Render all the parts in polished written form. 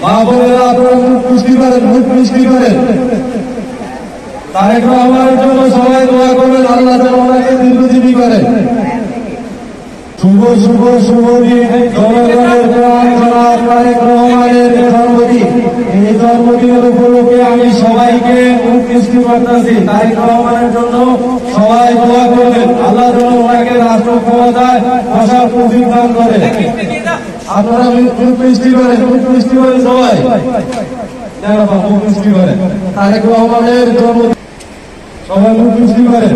মা বোনেরা আপনারা মুখ মিষ্টি করেন, মুখ মিষ্টি করেন। তারেক রহমানের জন্য সবাই দোয়া করবেন, আল্লাহ যেন ওনাকে দীর্ঘজীবী করেন। শুভ শুভ শুভ দিন, জনগণের প্রাণ জনাব তারেক রহমানের জন্মদিন। এই জন্মদিনের উপলক্ষে আমি সবাইকে মুখ মিষ্টি করতেছি। তারেক রহমানের জন্য সবাই দোয়া করবেন, আল্লাহ যেন ওনাকে রাষ্ট্র ক্ষমতায় বসার তৌফিক দান করেন। আপনারা মুখ মিষ্টি করেন, মুখ মিষ্টি করেন সবাই, মুখ মিষ্টি করেন। তারেক রহমানের জন্মদিন সবাই মুখ মিষ্টি করেন।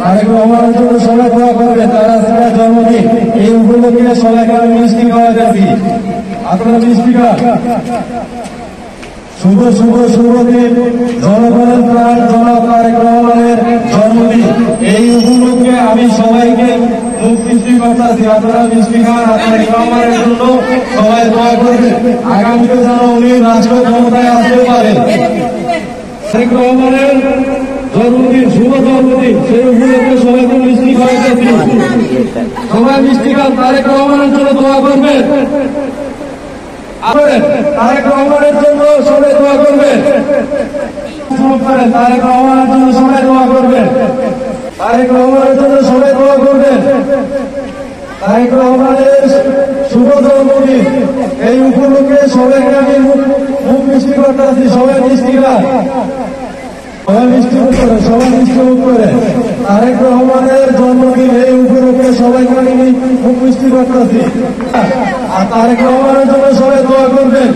তারেক রহমানের জন্য সবাই দোয়া করবেন, তারা জন্মদিন। এই উপলক্ষে সবাইকে আমি মিষ্টি খাওয়া যাচ্ছি, আপনারা মিষ্টি খান। শুভ শুভ শুভ দিন, জনগণের প্রাণ জনাব তারেক রহমানের জন্মদিন। এই উপলক্ষে আমি সবাইকে মুখ মিষ্টি করতেছি, আপনারা মিষ্টি খান। তারেক রহমানের জন্য সবাই দোয়া করবেন, আগামীতে যেন উনি রাষ্ট্র ক্ষমতায় আসতে পারেন। তারেক রহমানের জন্মদিন, শুভ জন্মদিন, সেই উপলক্ষে সবাইকে মিষ্টি খাওয়াইতেছি। সবাই মিষ্টি খান, তারেক রহমানের জন্য দোয়া করবেন। তারেক রহমানের জন্য সবাই দোয়া করবেন, তারেক রহমানের জন্য সবাই দোয়া করবেন, তারেক রহমানের জন্য সবাই দোয়া করবেন। তারেক রহমানের শুভ জন্মদিন, এই উপলক্ষে সবাইকে আমি মুখ মিষ্টি করতেছি। সবাই মিষ্টি খান, সবাই মিষ্টি মুখ করে, সবাই মিষ্টি মুখ করে। তারেক রহমানের জন্মদিন, এই উপলক্ষে সবাইকে আমি মুখ মিষ্টি করতেছি। আর তারেক রহমানের জন্য সবাই দোয়া করবেন,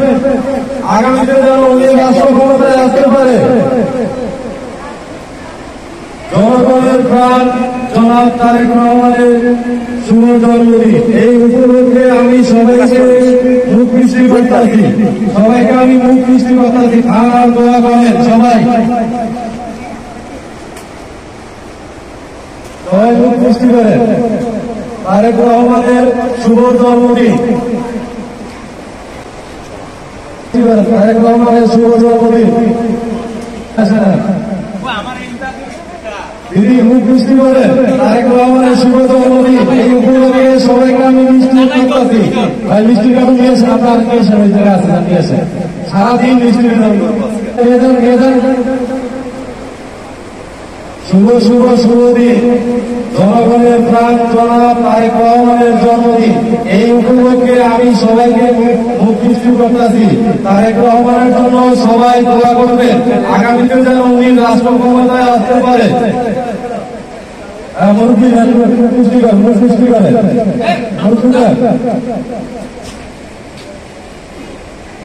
আগামীতে যেন উনি রাষ্ট্র ক্ষমতায় আসতে পারে। জনগণের প্রাণ জনাব তারেক রহমানের শুভ জন্মদিন, এই উপলক্ষে আমি সবাইকে মুখ মিষ্টি করতেছি। সবাইকে আমি মুখ মিষ্টি করতেছি, খাওয়ার দোয়া করেন সবাই, সবাই মুখ মিষ্টি করেন। তারেক রহমানের শুভ জন্মদিন, তারেক রহমানের শুভ জন্মদিন। দিদি মুখ মিষ্টি করেন, তারেক রহমানের শুভ জন্মদিন। এই উপলক্ষে সবাইকে আমি মিষ্টি করতেছি। ভাই মিষ্টি কাটা নিয়ে আসেন, আপনার নিয়ে আসেন, ওই জায়গায় আসেন, নিয়ে আসেন। সারাদিন মিষ্টি শুভ শুভ শুভ দিন, জনগণের প্রাণ জনাব তারেক রহমানের জন্মদিন। এই উপলক্ষে আমি সবাইকে মুখ মিষ্টি করতেছি। তারেক রহমানের জন্য সবাই দোয়া করবেন, আগামীতে যেন উনি রাষ্ট্র ক্ষমতায় আসতে পারে। মুখ মিষ্টি করেন, মুখ মিষ্টি করেন।